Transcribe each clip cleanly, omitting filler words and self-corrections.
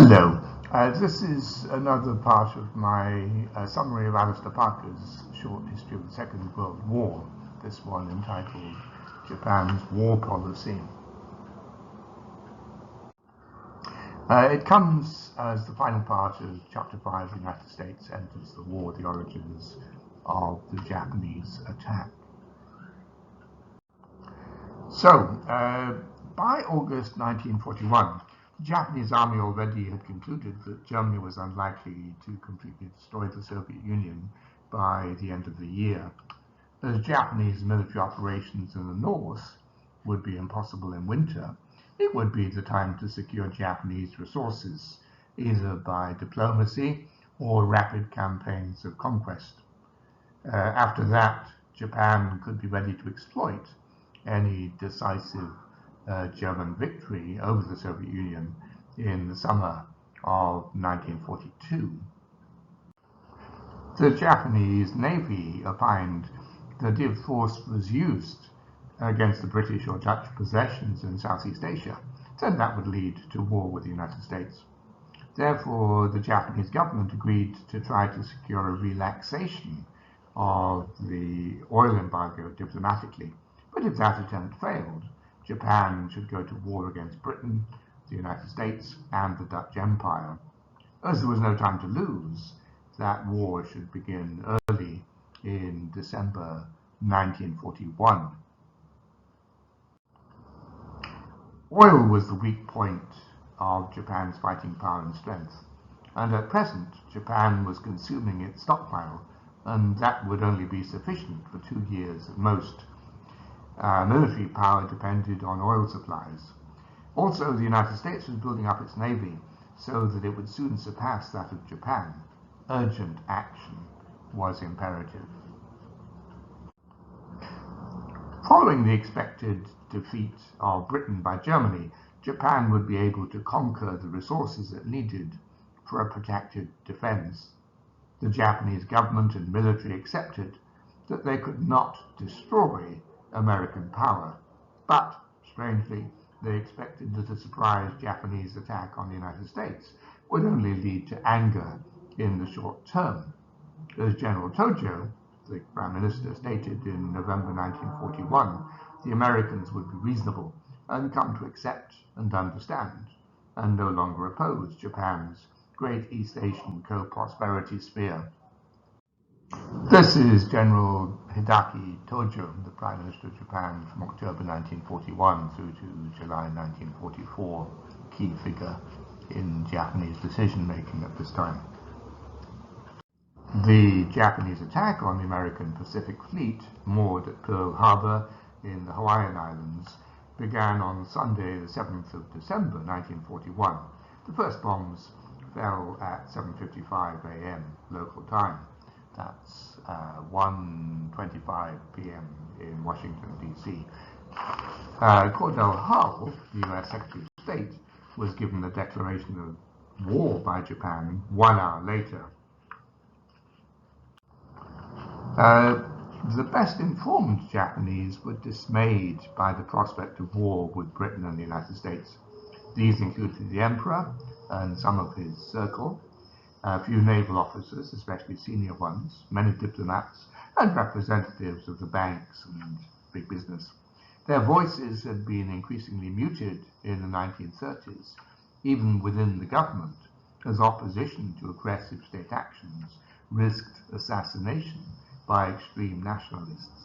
Hello, this is another part of my summary of Alistair Parker's short history of the Second World War, this one entitled Japan's War Policy. It comes as the final part of Chapter 5, The United States Enters the War, the origins of the Japanese attack. So, by August 1941, the Japanese army already had concluded that Germany was unlikely to completely destroy the Soviet Union by the end of the year. As Japanese military operations in the north would be impossible in winter, it would be the time to secure Japanese resources, either by diplomacy or rapid campaigns of conquest. After that, Japan could be ready to exploit any decisive German victory over the Soviet Union in the summer of 1942. The Japanese Navy opined that if force was used against the British or Dutch possessions in Southeast Asia, then that would lead to war with the United States. Therefore, the Japanese government agreed to try to secure a relaxation of the oil embargo diplomatically. But if that attempt failed, Japan should go to war against Britain, the United States, and the Dutch Empire. As there was no time to lose, that war should begin early in December 1941. Oil was the weak point of Japan's fighting power and strength, and at present Japan was consuming its stockpile, and that would only be sufficient for 2 years at most. Military power depended on oil supplies. Also, the United States was building up its navy so that it would soon surpass that of Japan. Urgent action was imperative. Following the expected defeat of Britain by Germany, Japan would be able to conquer the resources it needed for a protected defense. The Japanese government and military accepted that they could not destroy American power, but, strangely, they expected that a surprise Japanese attack on the United States would only lead to anger in the short term. As General Tōjō, the Prime Minister, stated in November 1941, the Americans would be reasonable and come to accept and understand, and no longer oppose Japan's great East Asian co-prosperity sphere. This is General Hideki Tōjō, the Prime Minister of Japan from October 1941 through to July 1944, key figure in Japanese decision-making at this time. The Japanese attack on the American Pacific Fleet, moored at Pearl Harbor in the Hawaiian Islands, began on Sunday, the 7th of December 1941. The first bombs fell at 7:55 a.m. local time. That's 1:25 p.m. in Washington, D.C. Cordell Hull, the U.S. Secretary of State, was given the declaration of war by Japan 1 hour later. The best informed Japanese were dismayed by the prospect of war with Britain and the United States. These included the Emperor and some of his circle, a few naval officers, especially senior ones, many diplomats, and representatives of the banks and big business. Their voices had been increasingly muted in the 1930s, even within the government, as opposition to aggressive state actions risked assassination by extreme nationalists.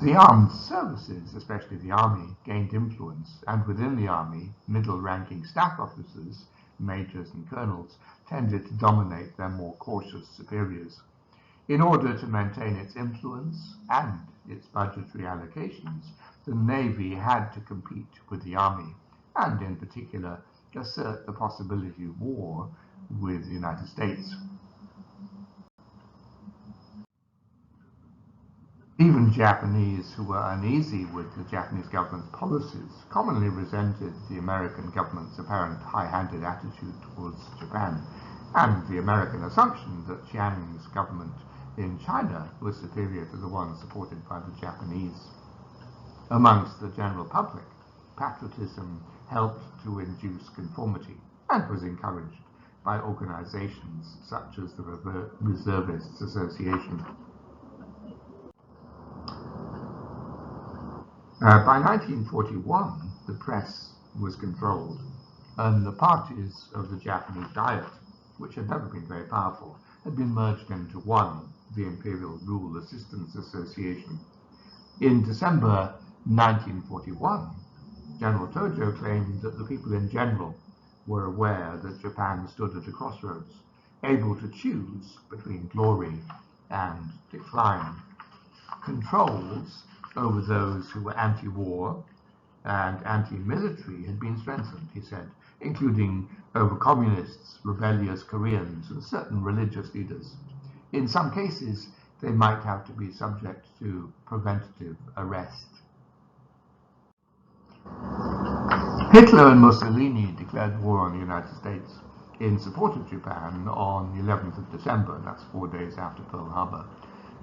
The armed services, especially the army, gained influence, and within the army, middle-ranking staff officers, majors and colonels, tended to dominate their more cautious superiors. In order to maintain its influence and its budgetary allocations, the Navy had to compete with the army, and in particular, assert the possibility of war with the United States. Even Japanese who were uneasy with the Japanese government's policies commonly resented the American government's apparent high-handed attitude towards Japan, and the American assumption that Chiang's government in China was superior to the one supported by the Japanese. Amongst the general public, patriotism helped to induce conformity and was encouraged by organizations such as the Reservists Association. By 1941, the press was controlled, and the parties of the Japanese Diet, which had never been very powerful, had been merged into one, the Imperial Rule Assistance Association. In December 1941, General Tōjō claimed that the people in general were aware that Japan stood at a crossroads, able to choose between glory and decline. Controls over those who were anti-war and anti-military had been strengthened, he said, including over communists, rebellious Koreans, and certain religious leaders. In some cases, they might have to be subject to preventative arrest. Hitler and Mussolini declared war on the United States in support of Japan on the 11th of December, that's 4 days after Pearl Harbor.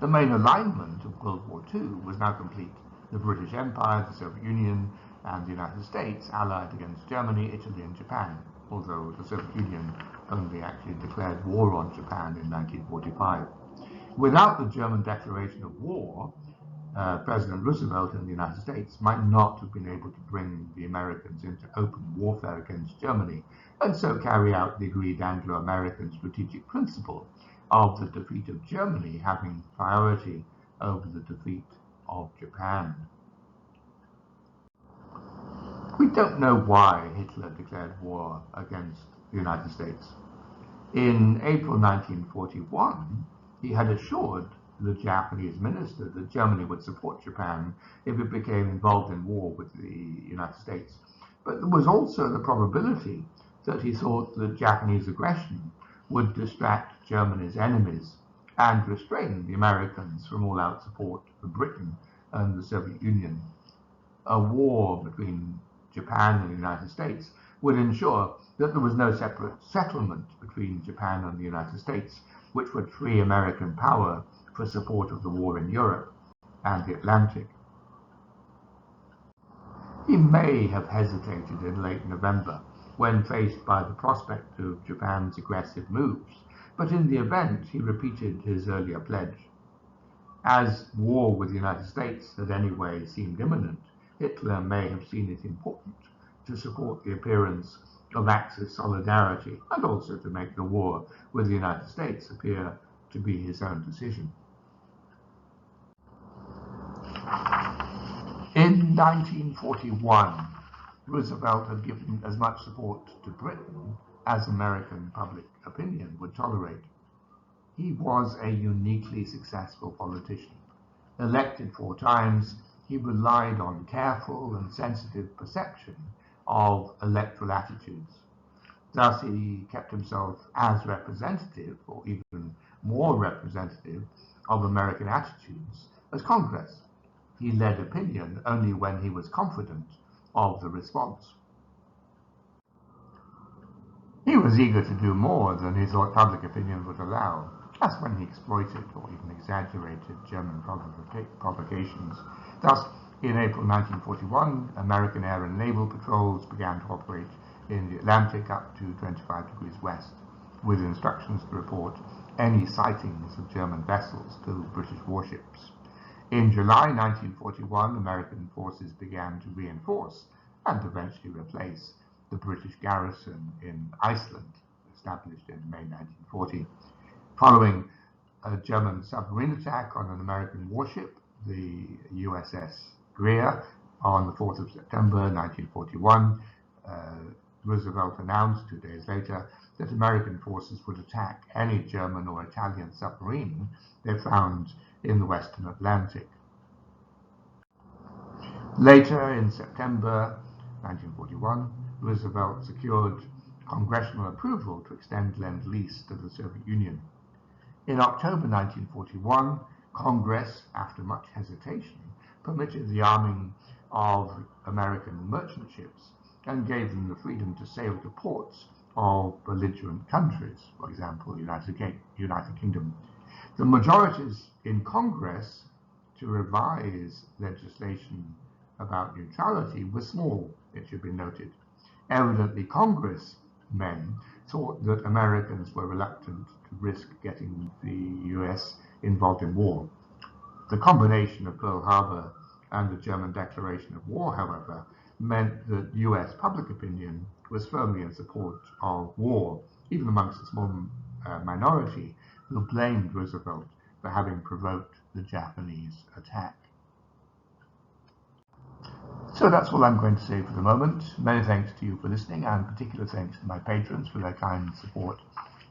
The main alignment of World War II was now complete. The British Empire, the Soviet Union, and the United States allied against Germany, Italy, and Japan, although the Soviet Union only actually declared war on Japan in 1945. Without the German declaration of war, President Roosevelt in the United States might not have been able to bring the Americans into open warfare against Germany, and so carry out the agreed Anglo-American strategic principle of the defeat of Germany having priority over the defeat of Japan. We don't know why Hitler declared war against the United States. In April 1941, he had assured the Japanese minister that Germany would support Japan if it became involved in war with the United States. But there was also the probability that he thought that Japanese aggression would distract Germany's enemies and restrain the Americans from all-out support for Britain and the Soviet Union. A war between Japan and the United States would ensure that there was no separate settlement between Japan and the United States, which would free American power for support of the war in Europe and the Atlantic. He may have hesitated in late November when faced by the prospect of Japan's aggressive moves, but in the event he repeated his earlier pledge. As war with the United States had anyway seemed imminent, Hitler may have seen it important to support the appearance of Axis solidarity and also to make the war with the United States appear to be his own decision. In 1941, Roosevelt had given as much support to Britain as American public opinion would tolerate. He was a uniquely successful politician. Elected 4 times, he relied on careful and sensitive perception of electoral attitudes. Thus, he kept himself as representative, or even more representative, of American attitudes as Congress. He led opinion only when he was confident of the response. He was eager to do more than he thought public opinion would allow. That's when he exploited or even exaggerated German provocations. Thus, in April 1941, American air and naval patrols began to operate in the Atlantic up to 25 degrees west, with instructions to report any sightings of German vessels to British warships. In July 1941, American forces began to reinforce and eventually replace the British garrison in Iceland, established in May 1940. Following a German submarine attack on an American warship, the USS Greer, on the 4th of September 1941, Roosevelt announced 2 days later that American forces would attack any German or Italian submarine they found in the Western Atlantic. Later, in September 1941, Roosevelt secured congressional approval to extend Lend-Lease to the Soviet Union. In October 1941, Congress, after much hesitation, permitted the arming of American merchant ships and gave them the freedom to sail to ports of belligerent countries, for example, the United Kingdom. The majorities in Congress to revise legislation about neutrality was small, it should be noted. Evidently, congressmen thought that Americans were reluctant to risk getting the US involved in war. The combination of Pearl Harbor and the German declaration of war, however, meant that US public opinion was firmly in support of war, even amongst a small minority who blamed Roosevelt for having provoked the Japanese attack. So that's all I'm going to say for the moment. Many thanks to you for listening, and particular thanks to my patrons for their kind support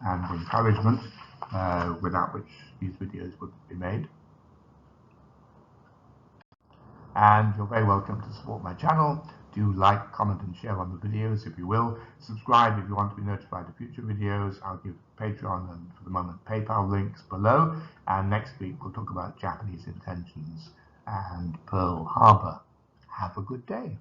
and encouragement, without which these videos wouldn't be made. And you're very welcome to support my channel. Do like, comment and share on the videos if you will. Subscribe if you want to be notified of future videos. I'll give Patreon and, for the moment, PayPal links below. And next week we'll talk about Japanese intentions and Pearl Harbor. Have a good day.